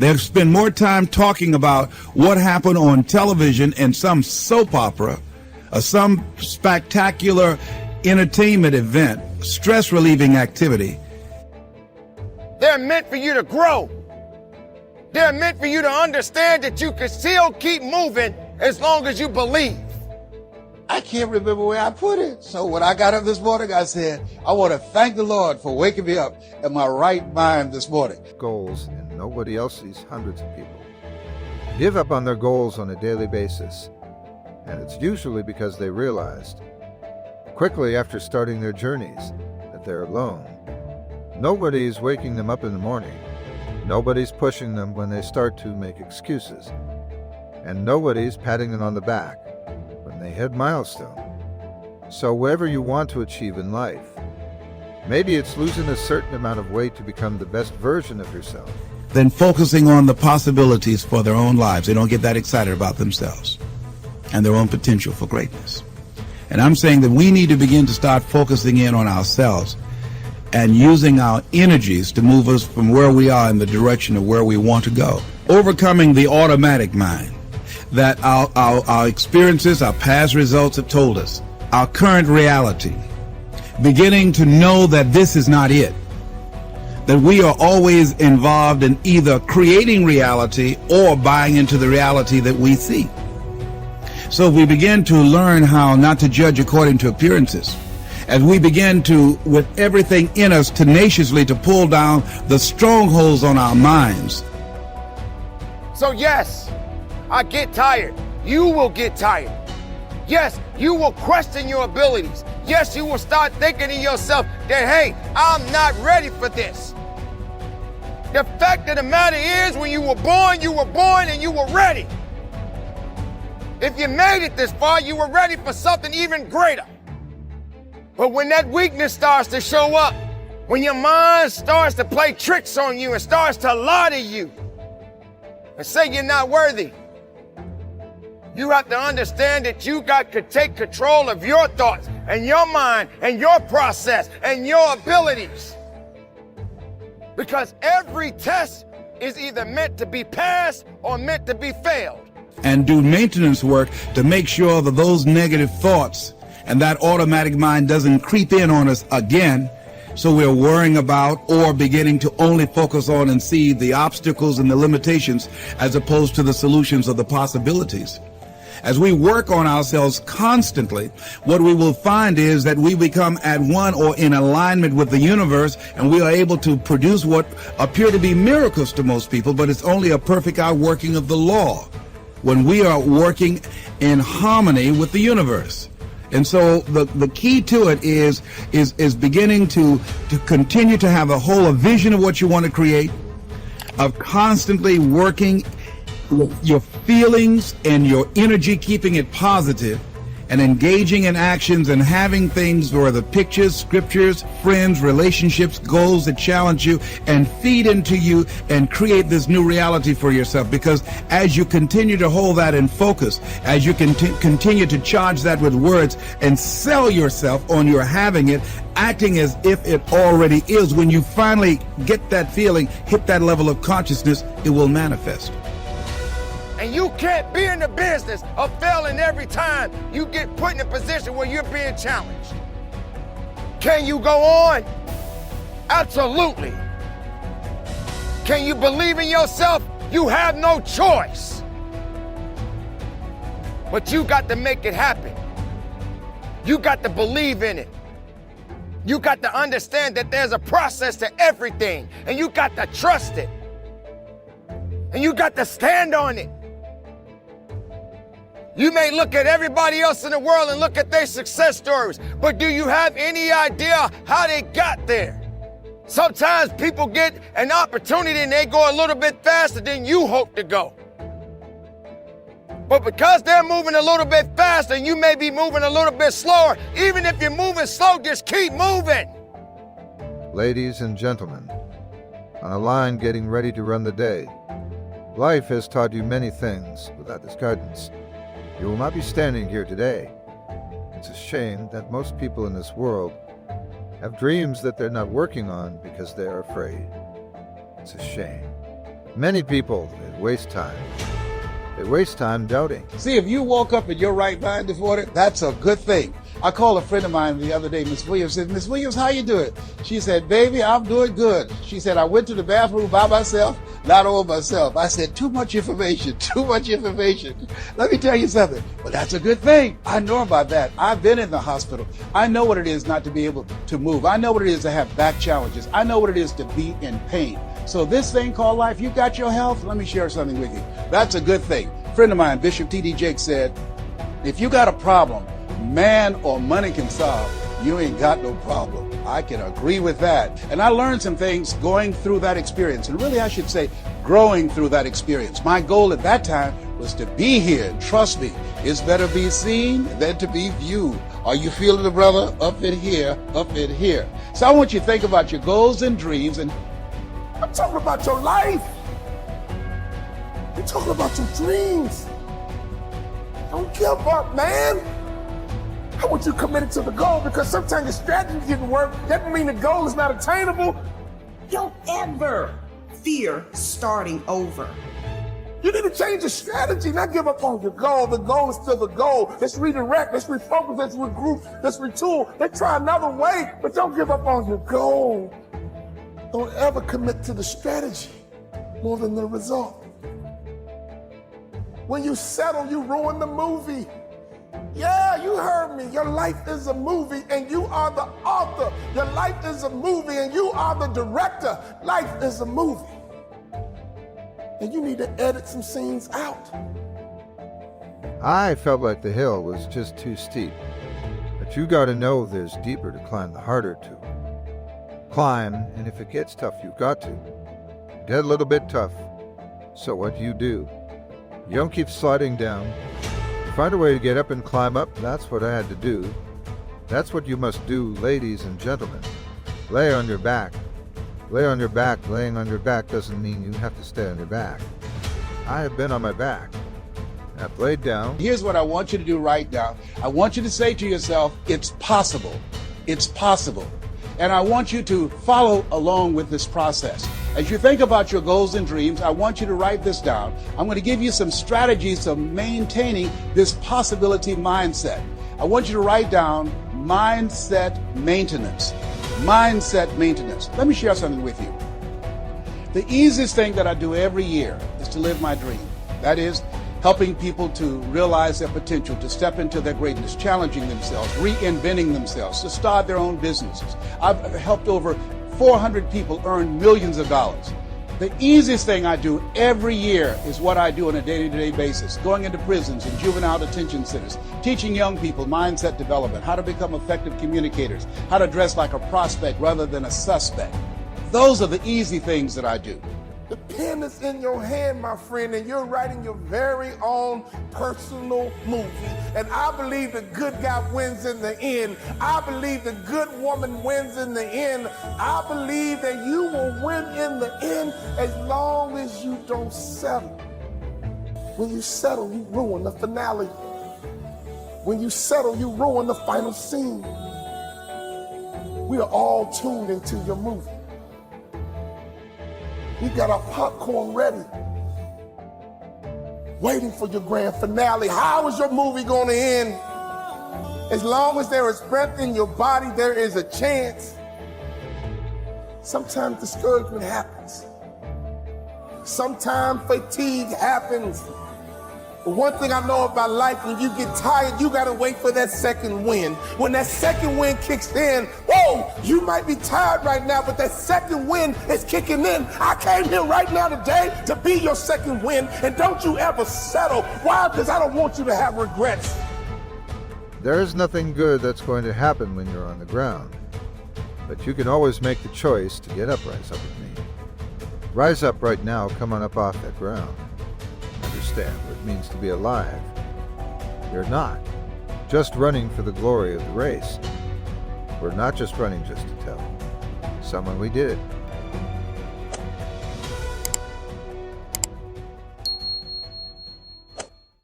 They spend more time talking about what happened on television in some soap opera or some spectacular entertainment event, stress-relieving activity. They're meant for you to grow. They're meant for you to understand that you can still keep moving as long as you believe. I can't remember where I put it. So when I got up this morning, I said, I want to thank the Lord for waking me up in my right mind this morning. Goals, and nobody else sees hundreds of people give up on their goals on a daily basis. And it's usually because they realized quickly after starting their journeys that they're alone. Nobody's waking them up in the morning. Nobody's pushing them when they start to make excuses. And nobody's patting them on the back when they hit milestone. So whatever you want to achieve in life, maybe it's losing a certain amount of weight to become the best version of yourself. Then focusing on the possibilities for their own lives. They don't get that excited about themselves and their own potential for greatness. And I'm saying that we need to begin to start focusing in on ourselves and using our energies to move us from where we are in the direction of where we want to go. Overcoming the automatic mind that our experiences, our past results have told us, our current reality, beginning to know that this is not it, that we are always involved in either creating reality or buying into the reality that we see. So we begin to learn how not to judge according to appearances, as we begin to, with everything in us, tenaciously to pull down the strongholds on our minds. So yes, I get tired. You will get tired. Yes, you will question your abilities. Yes, you will start thinking to yourself that, hey, I'm not ready for this. The fact of the matter is, when you were born and you were ready. If you made it this far, you were ready for something even greater. But when that weakness starts to show up, when your mind starts to play tricks on you and starts to lie to you and say you're not worthy, you have to understand that you got to take control of your thoughts and your mind and your process and your abilities. Because every test is either meant to be passed or meant to be failed. And do maintenance work to make sure that those negative thoughts and that automatic mind doesn't creep in on us again, so we're worrying about or beginning to only focus on and see the obstacles and the limitations as opposed to the solutions or the possibilities. As we work on ourselves constantly, what we will find is that we become at one or in alignment with the universe, and we are able to produce what appear to be miracles to most people, but it's only a perfect outworking of the law when we are working in harmony with the universe. And so the key to it is beginning to continue to have a vision of what you want to create, of constantly working your feelings and your energy, keeping it positive, and engaging in actions and having things where the pictures, scriptures, friends, relationships, goals that challenge you and feed into you and create this new reality for yourself. Because as you continue to hold that in focus, as you continue to charge that with words and sell yourself on your having it, acting as if it already is, when you finally get that feeling, hit that level of consciousness, it will manifest. And you can't be in the business of failing every time you get put in a position where you're being challenged. Can you go on? Absolutely. Can you believe in yourself? You have no choice. But you got to make it happen. You got to believe in it. You got to understand that there's a process to everything, and you got to trust it. And you got to stand on it. You may look at everybody else in the world and look at their success stories, but do you have any idea how they got there? Sometimes people get an opportunity and they go a little bit faster than you hope to go. But because they're moving a little bit faster and you may be moving a little bit slower, even if you're moving slow, just keep moving. Ladies and gentlemen, on a line getting ready to run the day, life has taught you many things without its guidance. You will not be standing here today. It's a shame that most people in this world have dreams that they're not working on because they are afraid. It's a shame. Many people, they waste time. They waste time doubting. See, if you woke up in your right mind this morning, that's a good thing. I called a friend of mine the other day, Miss Williams, said, Miss Williams, how you doing? She said, baby, I'm doing good. She said, I went to the bathroom by myself, not all myself. I said, too much information, too much information. Let me tell you something. Well, that's a good thing. I know about that. I've been in the hospital. I know what it is not to be able to move. I know what it is to have back challenges. I know what it is to be in pain. So this thing called life, you got your health? Let me share something with you. That's a good thing. A friend of mine, Bishop T.D.Jakes, said, if you got a problem man or money can solve, you ain't got no problem. I can agree with that. And I learned some things going through that experience. And really, I should say, growing through that experience. My goal at that time was to be here. And trust me, it's better be seen than to be viewed. Are you feeling it, brother? Up in here, up in here. So I want you to think about your goals and dreams. And I'm talking about your life. I'm talking about your dreams. Don't give up, man. I want you committed to the goal, because sometimes your strategy didn't work. That doesn't mean the goal is not attainable. Don't ever fear starting over. You need to change your strategy, not give up on your goal. The goal is still the goal. Let's redirect, let's refocus, let's regroup, let's retool. Let's try another way, but don't give up on your goal. Don't ever commit to the strategy more than the result. When you settle, you ruin the movie. Yeah, you heard me. Your life is a movie and you are the author. Your life is a movie and you are the director. Life is a movie. And you need to edit some scenes out. I felt like the hill was just too steep. But you gotta know there's deeper to climb, the harder to. Climb, and if it gets tough, you've got to. Get a little bit tough. So what do? You don't keep sliding down. Find a way to get up and climb up. That's what I had to do. That's what you must do, ladies and gentlemen. Lay on your back. Lay on your back. Laying on your back doesn't mean you have to stay on your back. I have been on my back. I've laid down. here's what I want you to do right now. I want you to say to yourself, it's possible. It's possible. And I want you to follow along with this process. As you think about your goals and dreams, I want you to write this down. I'm going to give you some strategies of maintaining this possibility mindset. I want you to write down mindset maintenance. Mindset maintenance. Let me share something with you. The easiest thing that I do every year is to live my dream. That is, helping people to realize their potential, to step into their greatness, challenging themselves, reinventing themselves, to start their own businesses. I've helped over 400 people earn millions of dollars. The easiest thing I do every year is what I do on a day-to-day basis, going into prisons and juvenile detention centers, teaching young people mindset development, how to become effective communicators, how to dress like a prospect rather than a suspect. Those are the easy things that I do. The pen is in your hand, my friend, and you're writing your very own personal movie. And I believe the good guy wins in the end. I believe the good woman wins in the end. I believe that you will win in the end as long as you don't settle. When you settle, you ruin the finale. When you settle, you ruin the final scene. We are all tuned into your movie. We got our popcorn ready, waiting for your grand finale. How is your movie going to end? As long as there is breath in your body, there is a chance. Sometimes discouragement happens. Sometimes fatigue happens. But one thing I know about life, when you get tired, you gotta wait for that second wind. When that second wind kicks in, whoa, you might be tired right now, but that second wind is kicking in. I came here right now today to be your second wind, and don't you ever settle. Why? Because I don't want you to have regrets. There is nothing good that's going to happen when you're on the ground. But you can always make the choice to get up. Rise up with me. Rise up right now. Come on up off that ground. Understand what it means to be alive. You're not just running for the glory of the race. We're not just running just to tell someone we did it.